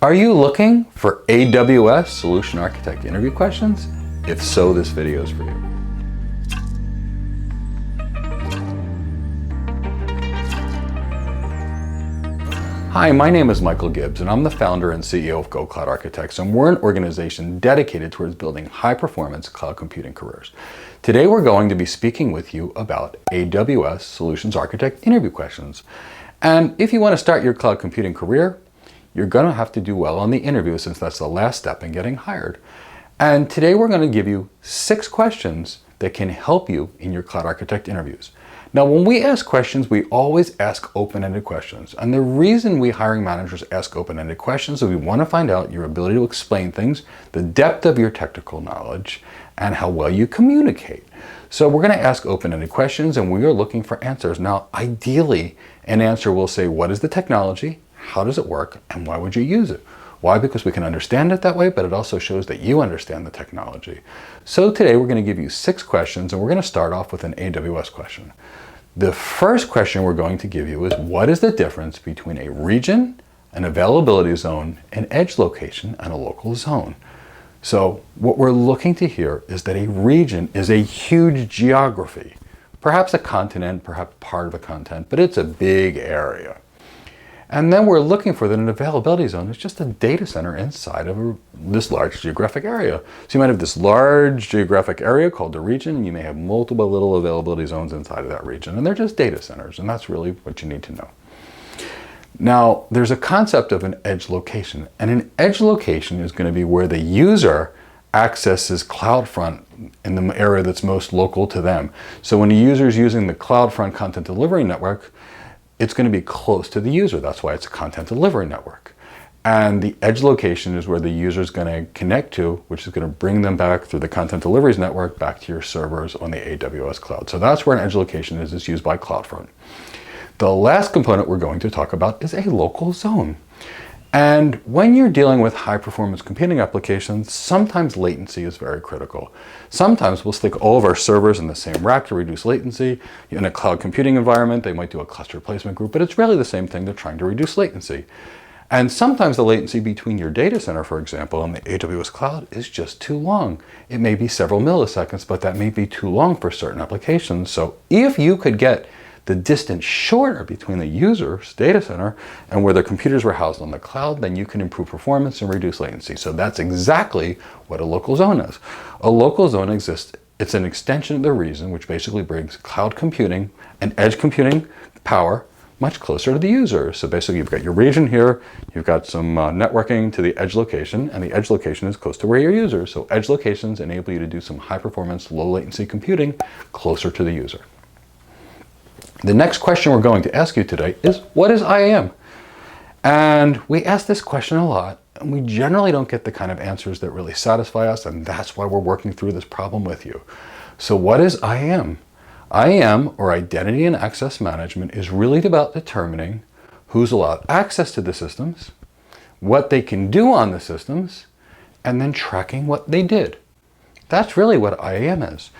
Are you looking for AWS Solution Architect interview questions? If so, this video is for you. Hi, my name is Michael Gibbs, and I'm the founder and CEO of Go Cloud Architects, and we're an organization dedicated towards building high-performance cloud computing careers. Today, we're going to be speaking with you about AWS Solutions Architect interview questions. And if you want to start your cloud computing career, you're going to have to do well on the interview, since that's the last step in getting hired. And today, we're going to give you 6 questions that can help you in your cloud architect interviews. Now, when we ask questions, we always ask open-ended questions. And the reason we hiring managers ask open-ended questions is we want to find out your ability to explain things, the depth of your technical knowledge, and how well you communicate. So we're going to ask open-ended questions, and we are looking for answers. Now, ideally, an answer will say, what is the technology? How does it work? And why would you use it? Why? Because we can understand it that way, but it also shows that you understand the technology. So today we're going to give you 6 questions, and we're going to start off with an AWS question. The first question we're going to give you is, what is the difference between a region, an availability zone, an edge location, and a local zone? So what we're looking to hear is that a region is a huge geography, perhaps a continent, perhaps part of a continent, but it's a big area. And then we're looking for that an availability zone is just a data center inside of this large geographic area. So you might have this large geographic area called the region, and you may have multiple little availability zones inside of that region, and they're just data centers, and that's really what you need to know. Now, there's a concept of an edge location, and an edge location is going to be where the user accesses CloudFront in the area that's most local to them. So when a user is using the CloudFront content delivery network, it's going to be close to the user. That's why it's a content delivery network. And the edge location is where the user is going to connect to, which is going to bring them back through the content deliveries network back to your servers on the AWS cloud. So that's where an edge location is. It's used by CloudFront. The last component we're going to talk about is a local zone. And when you're dealing with high performance computing applications, sometimes latency is very critical. Sometimes we'll stick all of our servers in the same rack to reduce latency. In a cloud computing environment, they might do a cluster replacement group, but it's really the same thing. They're trying to reduce latency. And sometimes the latency between your data center, for example, and the AWS cloud is just too long. It may be several milliseconds, but that may be too long for certain applications. So if you could get the distance shorter between the user's data center and where their computers were housed on the cloud, then you can improve performance and reduce latency. So that's exactly what a local zone is. A local zone exists. It's an extension of the region, which basically brings cloud computing and edge computing power much closer to the user. So basically you've got your region here, you've got some networking to the edge location, and the edge location is close to where your user is. So edge locations enable you to do some high performance, low latency computing closer to the user. The next question we're going to ask you today is, what is IAM? And we ask this question a lot, and we generally don't get the kind of answers that really satisfy us, and that's why we're working through this problem with you. So what is IAM? IAM, or Identity and Access Management, is really about determining who's allowed access to the systems, what they can do on the systems, and then tracking what they did. That's really what IAM is.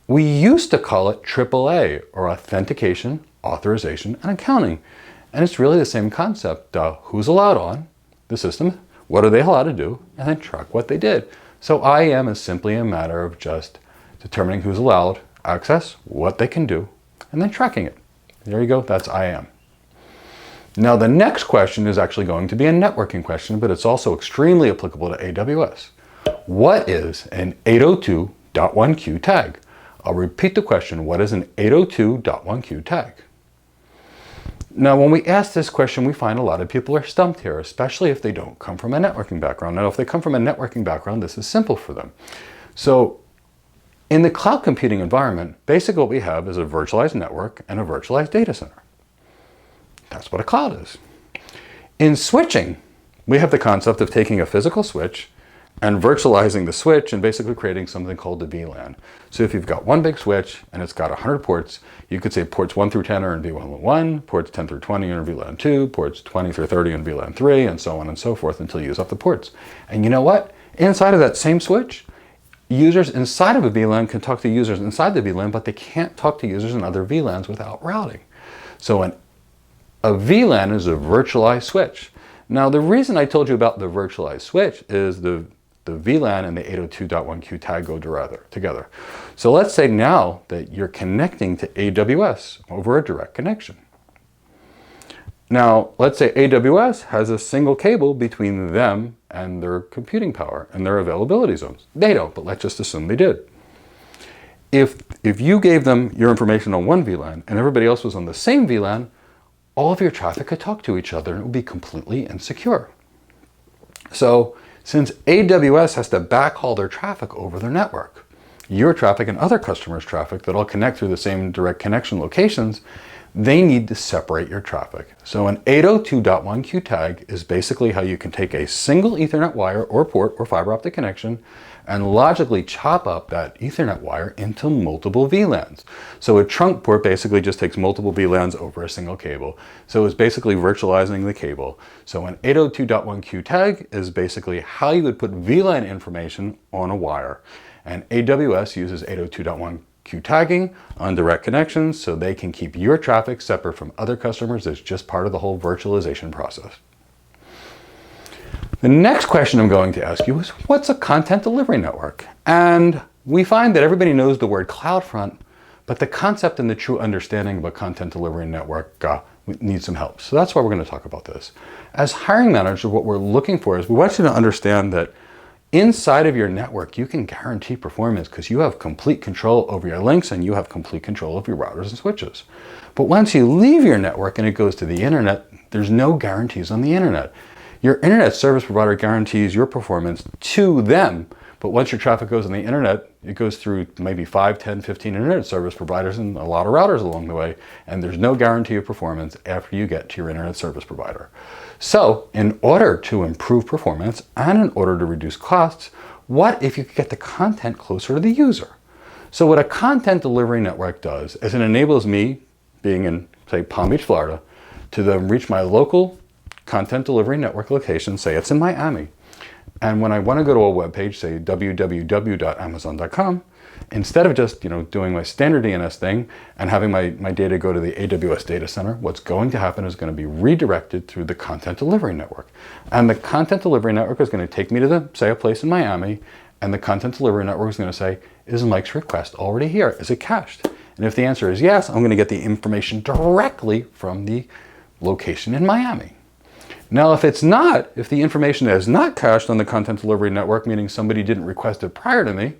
We used to call it AAA, or Authentication, Authorization, and Accounting. And it's really the same concept. Who's allowed on the system, what are they allowed to do, and then track what they did. So IAM is simply a matter of just determining who's allowed access, what they can do, and then tracking it. There you go, that's IAM. Now the next question is actually going to be a networking question, but it's also extremely applicable to AWS. What is an 802.1q tag? I'll repeat the question, what is an 802.1q tag? Now, when we ask this question, we find a lot of people are stumped here, especially if they don't come from a networking background. Now, if they come from a networking background, this is simple for them. So in the cloud computing environment, basically what we have is a virtualized network and a virtualized data center. That's what a cloud is. In switching, we have the concept of taking a physical switch and virtualizing the switch and basically creating something called the VLAN. So if you've got one big switch and it's got 100 ports, you could say ports 1 through 10 are in VLAN 1, ports 10 through 20 are in VLAN 2, ports 20 through 30 in VLAN 3, and so on and so forth until you use up the ports. And you know what? Inside of that same switch, users inside of a VLAN can talk to users inside the VLAN, but they can't talk to users in other VLANs without routing. So a VLAN is a virtualized switch. Now, the reason I told you about the virtualized switch is the VLAN and the 802.1q tag go together. So let's say now that you're connecting to AWS over a direct connection. Now, let's say AWS has a single cable between them and their computing power and their availability zones. They don't, but let's just assume they did. If you gave them your information on one VLAN and everybody else was on the same VLAN, all of your traffic could talk to each other and it would be completely insecure. So since AWS has to backhaul their traffic over their network, your traffic and other customers' traffic that all connect through the same direct connection locations, they need to separate your traffic. So an 802.1q tag is basically how you can take a single Ethernet wire or port or fiber optic connection and logically chop up that Ethernet wire into multiple VLANs. So a trunk port basically just takes multiple VLANs over a single cable. So it's basically virtualizing the cable. So an 802.1q tag is basically how you would put VLAN information on a wire. And AWS uses 802.1q tagging on direct connections so they can keep your traffic separate from other customers. It's just part of the whole virtualization process. The next question I'm going to ask you is, what's a content delivery network? And we find that everybody knows the word CloudFront, but the concept and the true understanding of a content delivery network needs some help. So that's why we're going to talk about this. As hiring managers, what we're looking for is we want you to understand that inside of your network, you can guarantee performance because you have complete control over your links and you have complete control of your routers and switches. But once you leave your network and it goes to the internet, there's no guarantees on the internet. Your internet service provider guarantees your performance to them, but once your traffic goes on the internet, it goes through maybe 5, 10, 15 internet service providers and a lot of routers along the way, and there's no guarantee of performance after you get to your internet service provider. So in order to improve performance and in order to reduce costs, what if you could get the content closer to the user? So what a content delivery network does is it enables me, being in, say, Palm Beach, Florida, to then reach my local content delivery network location, say it's in Miami. And when I want to go to a web page, say www.amazon.com, instead of just doing my standard DNS thing and having my data go to the AWS data center, what's going to happen is going to be redirected through the content delivery network. And the content delivery network is going to take me to say a place in Miami, and the content delivery network is going to say, is Mike's request already here? Is it cached? And if the answer is yes, I'm going to get the information directly from the location in Miami. Now, if it's not, if the information is not cached on the content delivery network, meaning somebody didn't request it prior to me,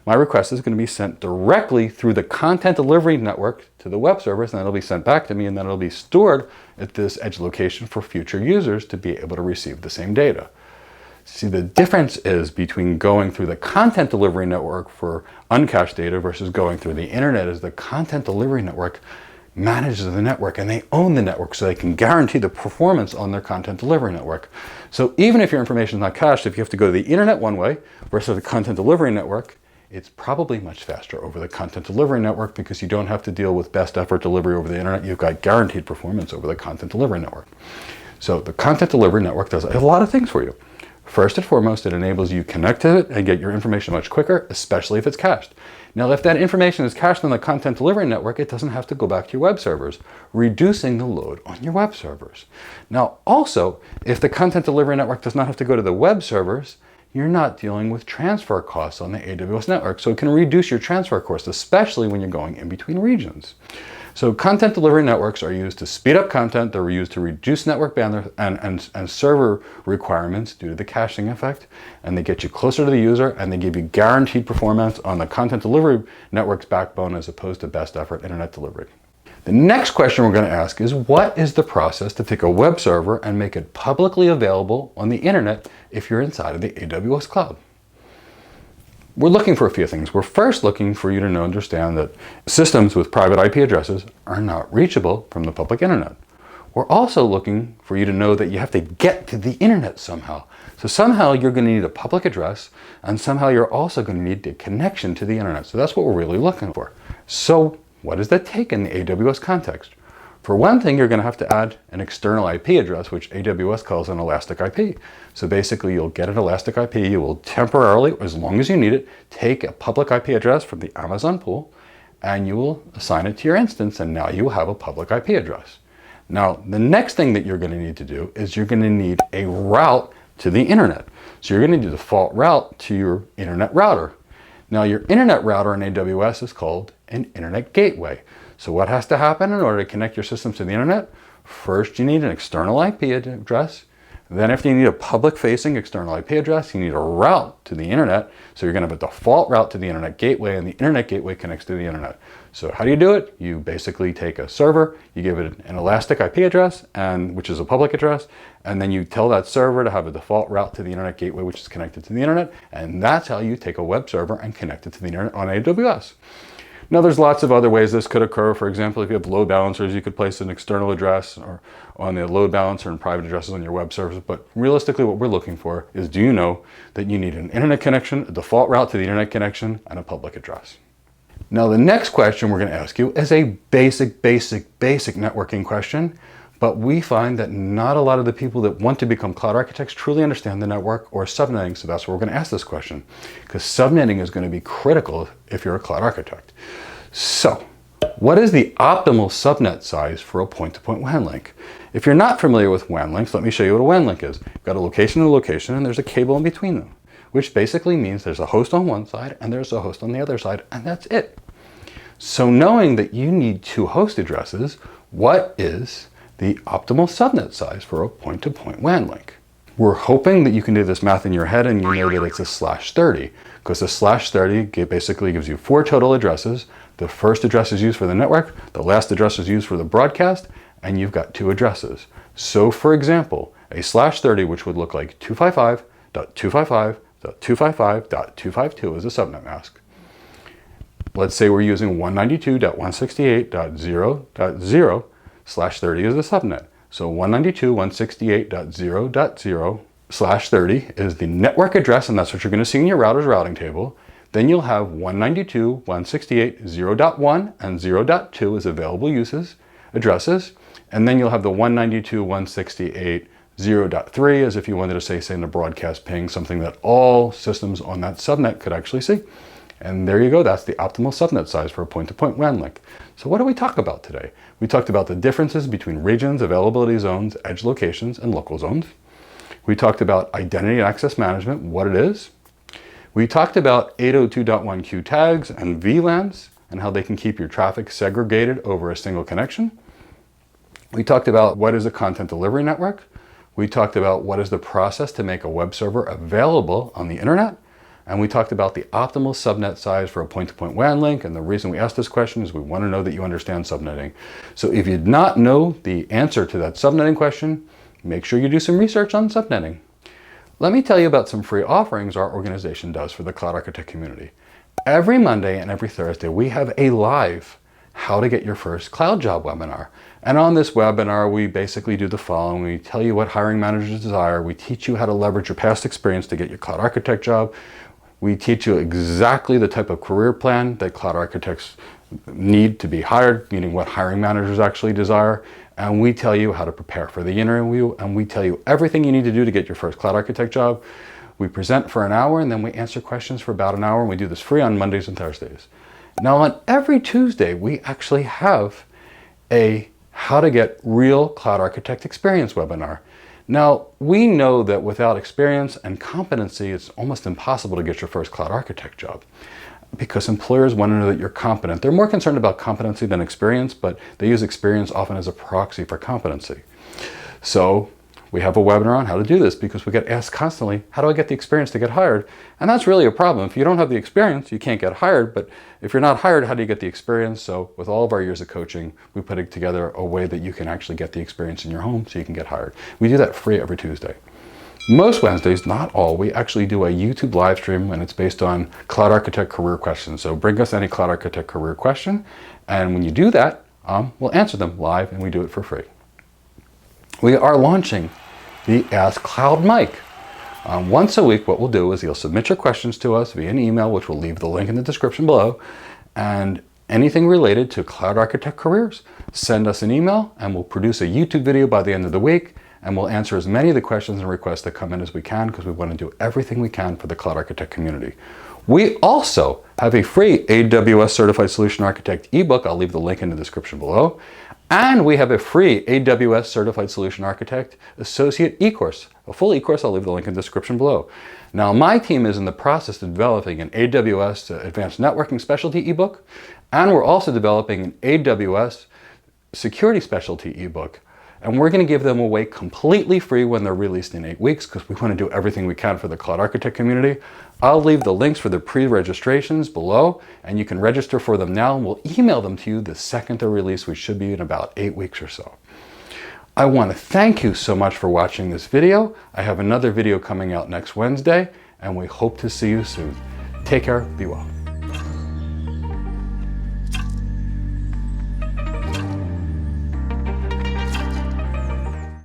my request is going to be sent directly through the content delivery network to the web service, and it'll be sent back to me, and then it'll be stored at this edge location for future users to be able to receive the same data. See, the difference is between going through the content delivery network for uncached data versus going through the internet is the content delivery network manages the network and they own the network, so they can guarantee the performance on their content delivery network. So even if your information is not cached, if you have to go to the internet one way versus the content delivery network, it's probably much faster over the content delivery network because you don't have to deal with best effort delivery over the internet. You've got guaranteed performance over the content delivery network. So the content delivery network does a lot of things for you. First and foremost, it enables you to connect to it and get your information much quicker, especially if it's cached. Now, if that information is cached on the content delivery network, it doesn't have to go back to your web servers, reducing the load on your web servers. Now, also, if the content delivery network does not have to go to the web servers, you're not dealing with transfer costs on the AWS network, so it can reduce your transfer costs, especially when you're going in between regions. So content delivery networks are used to speed up content, they're used to reduce network bandwidth and server requirements due to the caching effect, and they get you closer to the user, and they give you guaranteed performance on the content delivery network's backbone as opposed to best effort internet delivery. The next question we're going to ask is, what is the process to take a web server and make it publicly available on the internet if you're inside of the AWS cloud? We're looking for a few things. We're first looking for you to understand that systems with private IP addresses are not reachable from the public internet. We're also looking for you to know that you have to get to the internet somehow. So somehow you're going to need a public address, and somehow you're also going to need a connection to the internet. So that's what we're really looking for. So what does that take in the AWS context? For one thing, you're going to have to add an external IP address, which AWS calls an elastic IP. So basically, you'll get an elastic IP. You will temporarily, as long as you need it, take a public IP address from the Amazon pool, and you will assign it to your instance, and now you will have a public IP address. Now, the next thing that you're going to need to do is you're going to need a route to the internet. So you're going to do the default route to your internet router. Now, your internet router in AWS is called an internet gateway. So what has to happen in order to connect your systems to the internet? First, you need an external IP address. Then after you need a public-facing external IP address, you need a route to the internet. So you're going to have a default route to the internet gateway, and the internet gateway connects to the internet. So how do you do it? You basically take a server, you give it an elastic IP address, which is a public address, and then you tell that server to have a default route to the internet gateway, which is connected to the internet, and that's how you take a web server and connect it to the internet on AWS. Now, there's lots of other ways this could occur. For example, if you have load balancers, you could place an external address or on the load balancer and private addresses on your web servers. But realistically, what we're looking for is, do you know that you need an internet connection, a default route to the internet connection, and a public address? Now, the next question we're going to ask you is a basic networking question. But we find that not a lot of the people that want to become cloud architects truly understand the network or subnetting. So that's why we're going to ask this question, because subnetting is going to be critical if you're a cloud architect. So what is the optimal subnet size for a point-to-point WAN link? If you're not familiar with WAN links, let me show you what a WAN link is. You've got a location and a location, and there's a cable in between them, which basically means there's a host on one side and there's a host on the other side, and that's it. So knowing that you need two host addresses, what is the optimal subnet size for a point-to-point WAN link? We're hoping that you can do this math in your head and you know that it's a /30, because the /30 basically gives you 4 total addresses. The first address is used for the network, the last address is used for the broadcast, and you've got 2 addresses. So for example, a /30, which would look like 255.255.255.252 is a subnet mask. Let's say we're using 192.168.0.0 /30 is the subnet. So 192.168.0.0 /30 is the network address, and that's what you're going to see in your router's routing table. Then you'll have 192.168.0.1 and 0.2 as available addresses. And then you'll have the 192.168.0.3 as if you wanted to say in the broadcast ping, something that all systems on that subnet could actually see. And there you go, that's the optimal subnet size for a point-to-point WAN link. So what did we talk about today? We talked about the differences between regions, availability zones, edge locations, and local zones. We talked about identity and access management, what it is. We talked about 802.1q tags and VLANs and how they can keep your traffic segregated over a single connection. We talked about what is a content delivery network. We talked about what is the process to make a web server available on the internet. And we talked about the optimal subnet size for a point-to-point WAN link. And the reason we asked this question is we want to know that you understand subnetting. So if you did not know the answer to that subnetting question, make sure you do some research on subnetting. Let me tell you about some free offerings our organization does for the Cloud Architect community. Every Monday and every Thursday, we have a live How to Get Your First Cloud Job webinar. And on this webinar, we basically do the following. We tell you what hiring managers desire. We teach you how to leverage your past experience to get your cloud architect job. We teach you exactly the type of career plan that cloud architects need to be hired, meaning what hiring managers actually desire. And we tell you how to prepare for the interview, and we tell you everything you need to do to get your first cloud architect job. We present for an hour, and then we answer questions for about an hour, and we do this free on Mondays and Thursdays. Now, on every Tuesday, we actually have a How to Get Real Cloud Architect Experience webinar. Now, we know that without experience and competency, it's almost impossible to get your first cloud architect job because employers want to know that you're competent. They're more concerned about competency than experience, but they use experience often as a proxy for competency. So we have a webinar on how to do this because we get asked constantly, how do I get the experience to get hired? And that's really a problem. If you don't have the experience, you can't get hired. But if you're not hired, how do you get the experience? So with all of our years of coaching, we put together a way that you can actually get the experience in your home so you can get hired. We do that free every Tuesday. Most Wednesdays, not all, we actually do a YouTube live stream, and it's based on Cloud Architect career questions. So bring us any Cloud Architect career question. And when you do that, we'll answer them live, and we do it for free. We are launching the Ask Cloud Mic. Once a week, what we'll do is you'll submit your questions to us via an email, which we'll leave the link in the description below, and anything related to Cloud Architect careers, send us an email, and we'll produce a YouTube video by the end of the week, and we'll answer as many of the questions and requests that come in as we can because we want to do everything we can for the Cloud Architect community. We also have a free AWS Certified Solution Architect ebook. I'll leave the link in the description below. And we have a free AWS Certified Solution Architect Associate e-course, a full e-course. I'll leave the link in the description below. Now, my team is in the process of developing an AWS Advanced Networking Specialty ebook, and we're also developing an AWS Security Specialty ebook. And we're going to give them away completely free when they're released in 8 weeks, because we want to do everything we can for the Cloud Architect community. I'll leave the links for the pre-registrations below, and you can register for them now, and we'll email them to you the second they're released, which should be in about 8 weeks or so. I want to thank you so much for watching this video. I have another video coming out next Wednesday, and we hope to see you soon. Take care, be well.